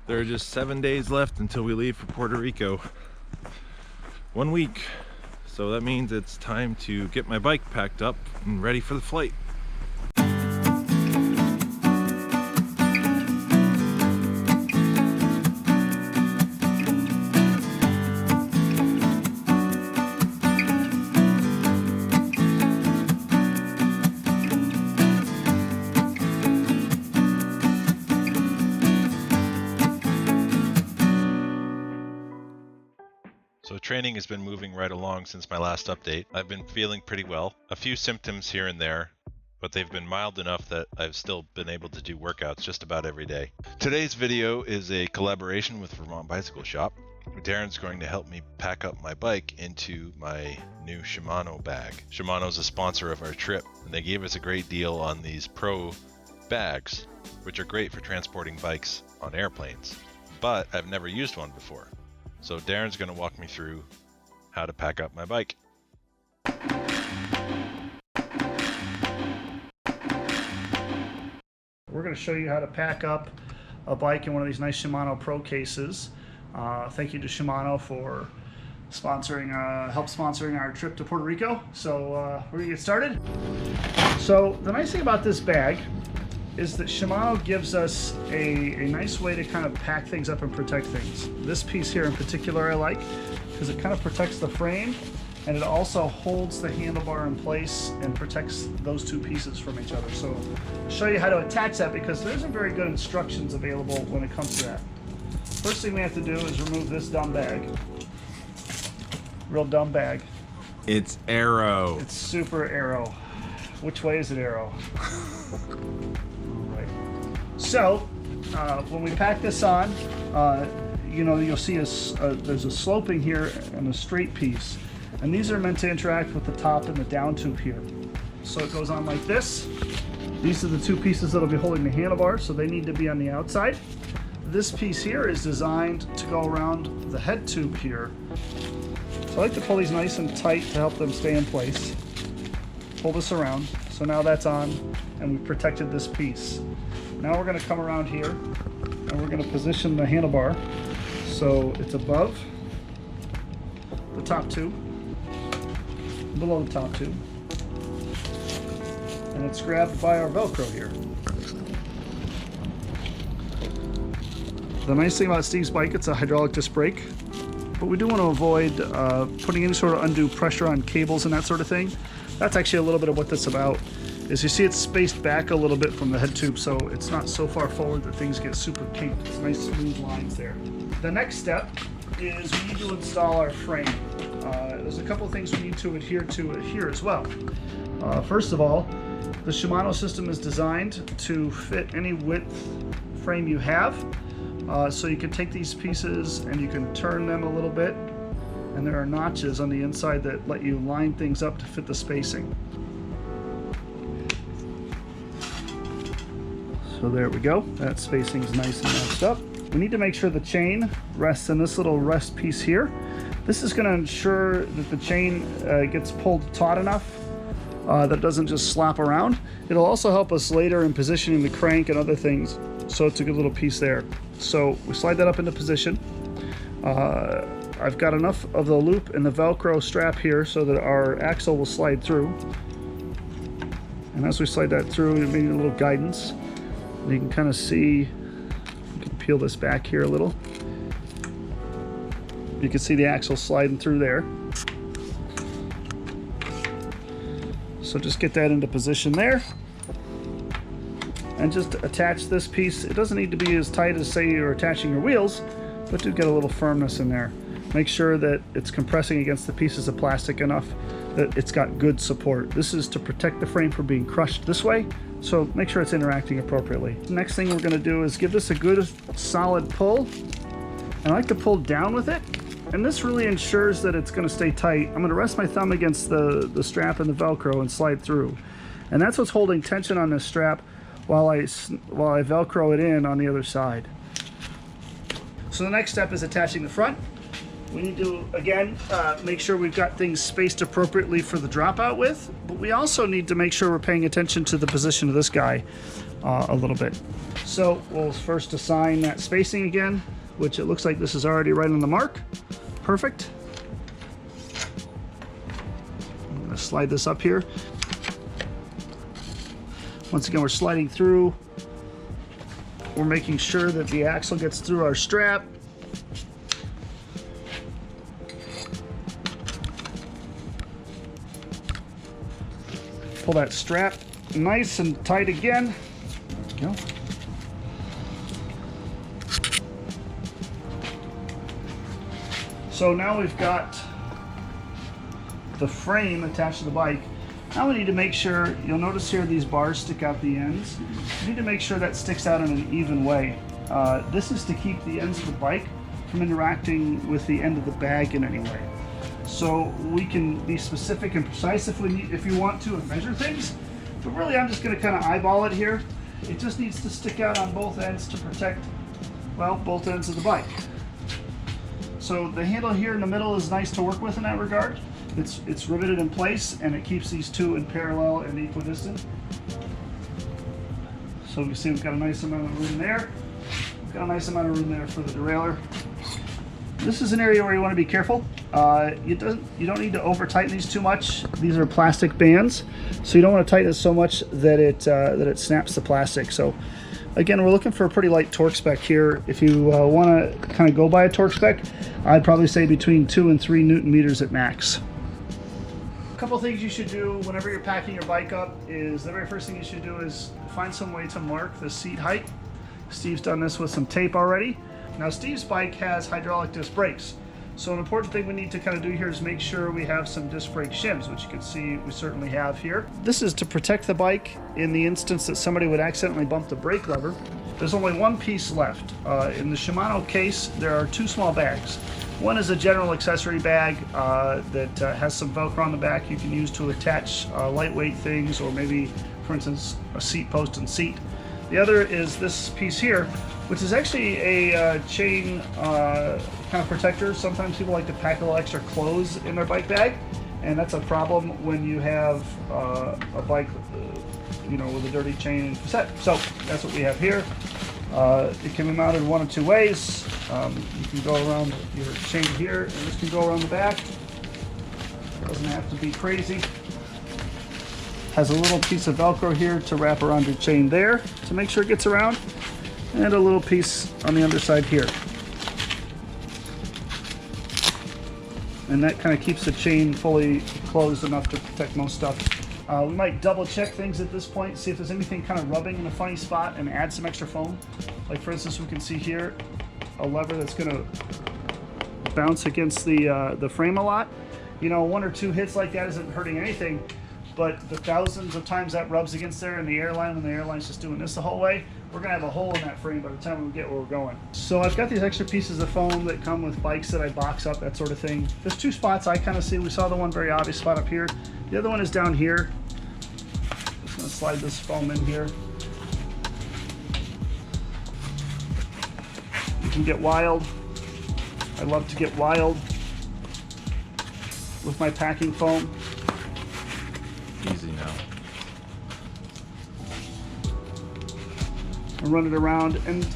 There are just 7 days left until we leave for Puerto Rico. 1 week. So that means it's time to get my bike packed up and ready for the flight. So training has been moving right along since my last update. I've been feeling pretty well. A few symptoms here and there, but they've been mild enough that I've still been able to do workouts just about every day. Today's video is a collaboration with Vermont Bicycle Shop. Darren's going to help me pack up my bike into my new Shimano bag. Shimano's a sponsor of our trip, and they gave us a great deal on these Pro bags, which are great for transporting bikes on airplanes. But I've never used one before. So Darren's going to walk me through how to pack up my bike. We're going to show you how to pack up a bike in one of these nice Shimano Pro cases. Thank you to Shimano for sponsoring, help sponsoring our trip to Puerto Rico. So we're going to get started. So the nice thing about this bag is that Shimano gives us a nice way to kind of pack things up and protect things. This piece here in particular I like because it kind of protects the frame and it also holds the handlebar in place and protects those two pieces from each other. So I'll show you how to attach that because there isn't very good instructions available when it comes to that. First thing we have to do is remove this dumb bag. Real dumb bag. It's Aero. It's super Aero. Which way is it Aero? So, when we pack this on, you know, you'll see there's a sloping here and a straight piece. And these are meant to interact with the top and the down tube here. So it goes on like this. These are the two pieces that'll be holding the handlebar, so they need to be on the outside. This piece here is designed to go around the head tube here. So I like to pull these nice and tight to help them stay in place. Pull this around. So now that's on, and we've protected this piece. Now we're going to come around here and we're going to position the handlebar so it's above the top tube, below the top tube, and it's grabbed by our Velcro here. The nice thing about Steve's bike, it's a hydraulic disc brake, but we do want to avoid putting any sort of undue pressure on cables and that sort of thing. That's actually a little bit of what that's about. Is you see it's spaced back a little bit from the head tube, so it's not so far forward that things get super kinked. It's nice smooth lines there. The next step is we need to install our frame. There's a couple of things we need to adhere to here as well. First of all, the Shimano system is designed to fit any width frame you have. So you can take these pieces and you can turn them a little bit, and there are notches on the inside that let you line things up to fit the spacing. So there we go, that spacing's nice and matched up. We need to make sure the chain rests in this little rest piece here. This is going to ensure that the chain gets pulled taut enough that it doesn't just slap around. It'll also help us later in positioning the crank and other things, so it's a good little piece there. So we slide that up into position. I've got enough of the loop and the Velcro strap here so that our axle will slide through. And as we slide that through, we need a little guidance. You can kind of see, you can peel this back here a little. You can see the axle sliding through there. So just get that into position there. And just attach this piece. It doesn't need to be as tight as, say, you're attaching your wheels, but to get a little firmness in there. Make sure that it's compressing against the pieces of plastic enough that it's got good support. This is to protect the frame from being crushed this way. So make sure it's interacting appropriately. Next thing we're going to do is give this a good solid pull. And I like to pull down with it. And this really ensures that it's going to stay tight. I'm going to rest my thumb against the strap and the Velcro and slide through. And that's what's holding tension on this strap while I Velcro it in on the other side. So the next step is attaching the front. We need to, again, make sure we've got things spaced appropriately for the dropout width, but we also need to make sure we're paying attention to the position of this guy a little bit. So we'll first assign that spacing again, which it looks like this is already right on the mark. Perfect. I'm going to slide this up here. Once again, we're sliding through. We're making sure that the axle gets through our strap. Pull that strap nice and tight again. There we go. So now we've got the frame attached to the bike. Now we need to make sure, you'll notice here these bars stick out the ends. We need to make sure that sticks out in an even way. This is to keep the ends of the bike from interacting with the end of the bag in any way. So we can be specific and precise if you want to and measure things, but really I'm just going to kind of eyeball it here. It just needs to stick out on both ends to protect, well, both ends of the bike. So the handle here in the middle is nice to work with in that regard. It's riveted in place and it keeps these two in parallel and equidistant. So you see we've got a nice amount of room there. We've got a nice amount of room there for the derailleur. This is an area where you want to be careful. You don't need to over tighten these too much. These are plastic bands, so you don't want to tighten it so much that it snaps the plastic. So again, we're looking for a pretty light torque spec here. If you want to kind of go by a torque spec, I'd probably say between 2 and 3 Newton meters at max. A couple things you should do whenever you're packing your bike up is the very first thing you should do is find some way to mark the seat height. Steve's done this with some tape already. Now Steve's bike has hydraulic disc brakes, so an important thing we need to kind of do here is make sure we have some disc brake shims, which you can see we certainly have here. This is to protect the bike in the instance that somebody would accidentally bump the brake lever. There's only one piece left. In the Shimano case, there are 2 small bags. One is a general accessory bag that has some Velcro on the back you can use to attach lightweight things, or maybe, for instance, a seat post and seat. The other is this piece here, which is actually a chain kind of protector. Sometimes people like to pack a little extra clothes in their bike bag, and that's a problem when you have a bike with a dirty chain and cassette. So that's what we have here. It can be mounted one of 2 ways. You can go around your chain here, and this can go around the back. It doesn't have to be crazy. Has a little piece of Velcro here to wrap around your chain there to make sure it gets around, and a little piece on the underside here. And that kind of keeps the chain fully closed enough to protect most stuff. We might double check things at this point, see if there's anything kind of rubbing in a funny spot, and add some extra foam. Like for instance, we can see here a lever that's going to bounce against the frame a lot. 1 or 2 hits like that isn't hurting anything, but the thousands of times that rubs against there in the airline, when the airline's just doing this the whole way, we're going to have a hole in that frame by the time we get where we're going. So I've got these extra pieces of foam that come with bikes that I box up, that sort of thing. There's 2 spots I kind of see. We saw the one very obvious spot up here. The other one is down here. Just going to slide this foam in here. You can get wild. I love to get wild with my packing foam. Easy now. And run it around, and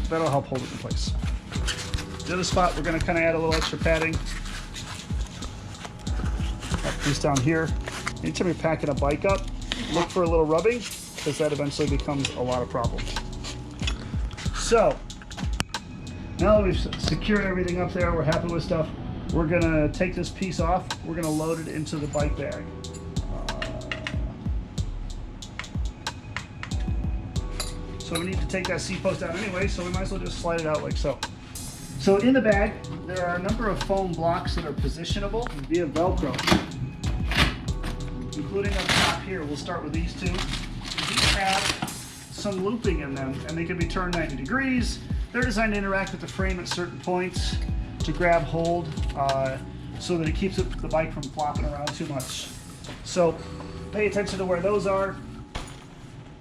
that'll help hold it in place. The other spot, we're going to kind of add a little extra padding. That piece down here. Anytime you're packing a bike up, look for a little rubbing, because that eventually becomes a lot of problems. So, now that we've secured everything up there, we're happy with stuff, we're going to take this piece off, we're going to load it into the bike bag. So we need to take that seat post down anyway, so we might as well just slide it out like so. So in the bag, there are a number of foam blocks that are positionable via Velcro, including up top here. We'll start with these 2. These have some looping in them, and they can be turned 90 degrees. They're designed to interact with the frame at certain points to grab hold so that it keeps the bike from flopping around too much. So pay attention to where those are.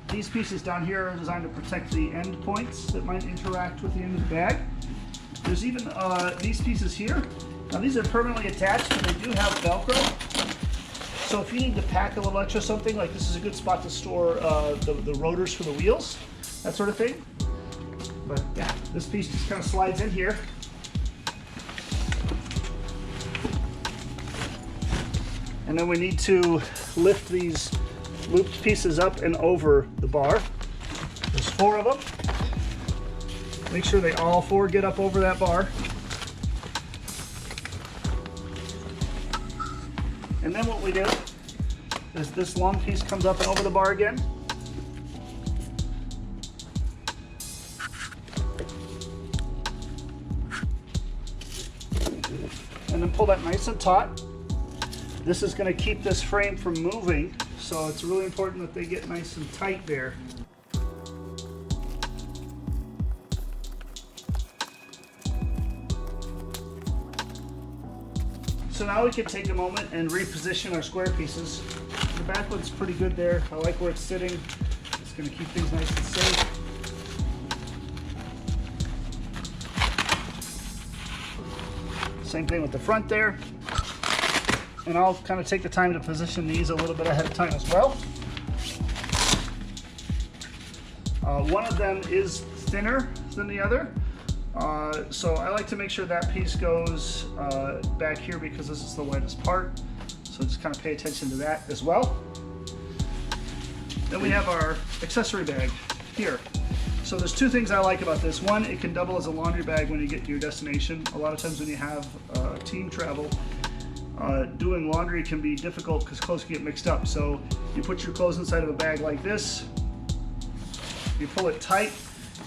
These pieces down here are designed to protect the end points that might interact with the end of the bag. There's even these pieces here. Now these are permanently attached, but they do have Velcro. So if you need to pack a little extra something, like this is a good spot to store the rotors for the wheels, that sort of thing. But yeah, this piece just kind of slides in here. And then we need to lift these looped pieces up and over the bar. There's 4 of them. Make sure they all 4 get up over that bar. And then what we do is this long piece comes up and over the bar again. And then pull that nice and taut. This is going to keep this frame from moving, so it's really important that they get nice and tight there. So now we can take a moment and reposition our square pieces. The back one's pretty good there. I like where it's sitting. It's going to keep things nice and safe. Same thing with the front there. And I'll kind of take the time to position these a little bit ahead of time as well. One of them is thinner than the other. So I like to make sure that piece goes back here because this is the lightest part. So just kind of pay attention to that as well. Then we have our accessory bag here. So there's 2 things I like about this. One, it can double as a laundry bag when you get to your destination. A lot of times when you have team travel, doing laundry can be difficult because clothes can get mixed up. So you put your clothes inside of a bag like this, you pull it tight,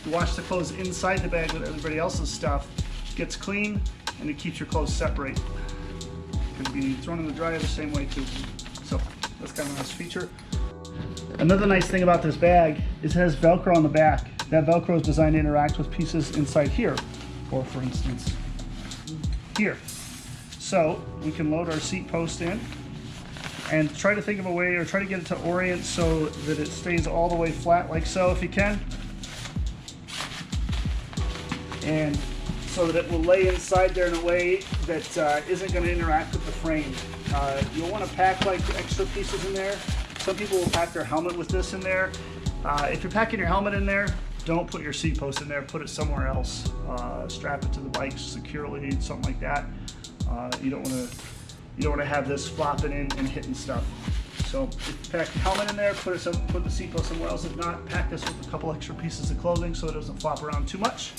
you wash the clothes inside the bag with everybody else's stuff, it gets clean, and it keeps your clothes separate. It can be thrown in the dryer the same way too. So that's kind of a nice feature. Another nice thing about this bag is it has Velcro on the back. That Velcro is designed to interact with pieces inside here, or for instance, here. So we can load our seat post in and try to think of a way, or try to get it to orient so that it stays all the way flat like so if you can. And so that it will lay inside there in a way that isn't going to interact with the frame. You'll want to pack like extra pieces in there. Some people will pack their helmet with this in there. If you're packing your helmet in there, don't put your seat post in there, put it somewhere else. Strap it to the bike securely, something like that. You don't want to have this flopping in and hitting stuff. So if you pack your helmet in there, put the seat post somewhere else. If not, pack this with a couple extra pieces of clothing so it doesn't flop around too much.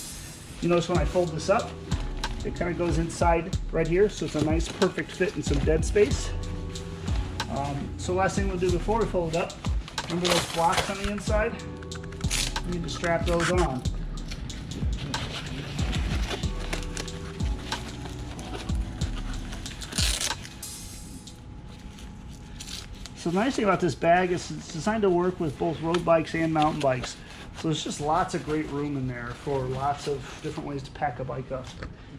You notice when I fold this up, it kind of goes inside right here, so it's a nice perfect fit in some dead space. So last thing we'll do before we fold it up, remember those blocks on the inside? We need to strap those on. So the nice thing about this bag is it's designed to work with both road bikes and mountain bikes. So there's just lots of great room in there for lots of different ways to pack a bike up.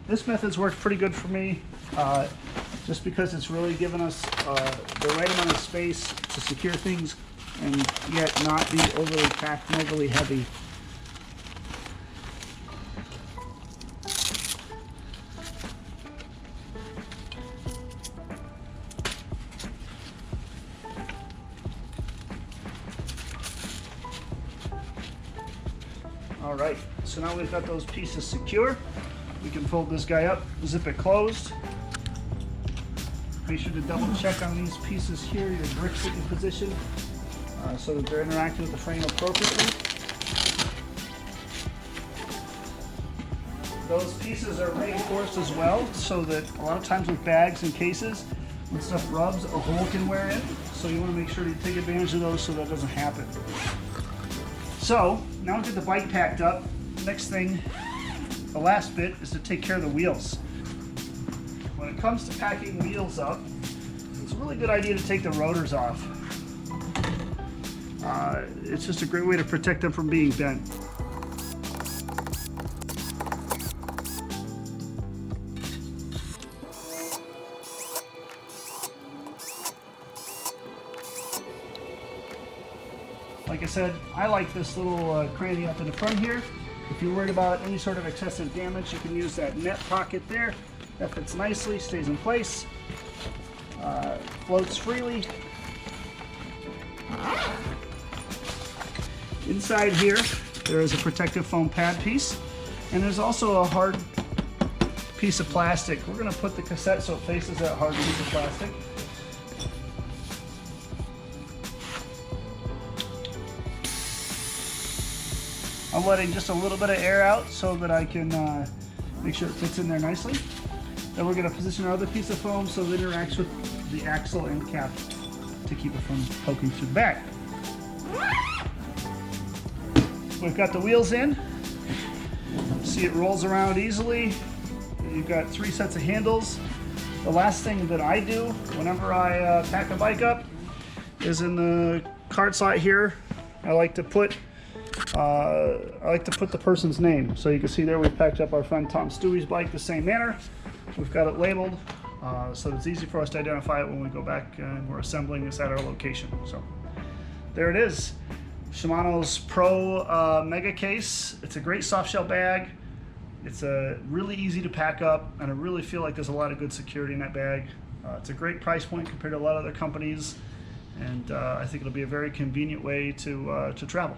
This method's worked pretty good for me, just because it's really given us the right amount of space to secure things and yet not be overly packed and overly heavy. All right, so now we've got those pieces secure. We can fold this guy up, zip it closed. Make sure to double check on these pieces here, your grip's in position, so that they're interacting with the frame appropriately. Those pieces are reinforced as well, so that a lot of times with bags and cases, when stuff rubs, a hole can wear in. So you want to make sure to take advantage of those so that doesn't happen. So now we get the bike packed up. Next thing, the last bit, is to take care of the wheels. When it comes to packing wheels up, it's a really good idea to take the rotors off. It's just a great way to protect them from being bent. Like I said, I like this little cranny up in the front here. If you're worried about any sort of excessive damage, you can use that net pocket there. That fits nicely, stays in place, floats freely. Inside here, there is a protective foam pad piece, and there's also a hard piece of plastic. We're going to put the cassette so it faces that hard piece of plastic. I'm letting just a little bit of air out so that I can make sure it fits in there nicely. Then we're going to position our other piece of foam so it interacts with the axle and cap to keep it from poking through the back. We've got the wheels in. See, it rolls around easily. You've got 3 sets of handles. The last thing that I do whenever I pack a bike up is in the cart slot here. I like to put the person's name. So you can see there we packed up our friend Tom Stewie's bike the same manner. We've got it labeled so it's easy for us to identify it when we go back and we're assembling this at our location. So there it is. Shimano's Pro Mega Case. It's a great soft shell bag. It's really easy to pack up, and I really feel like there's a lot of good security in that bag. It's a great price point compared to a lot of other companies, and I think it'll be a very convenient way to travel.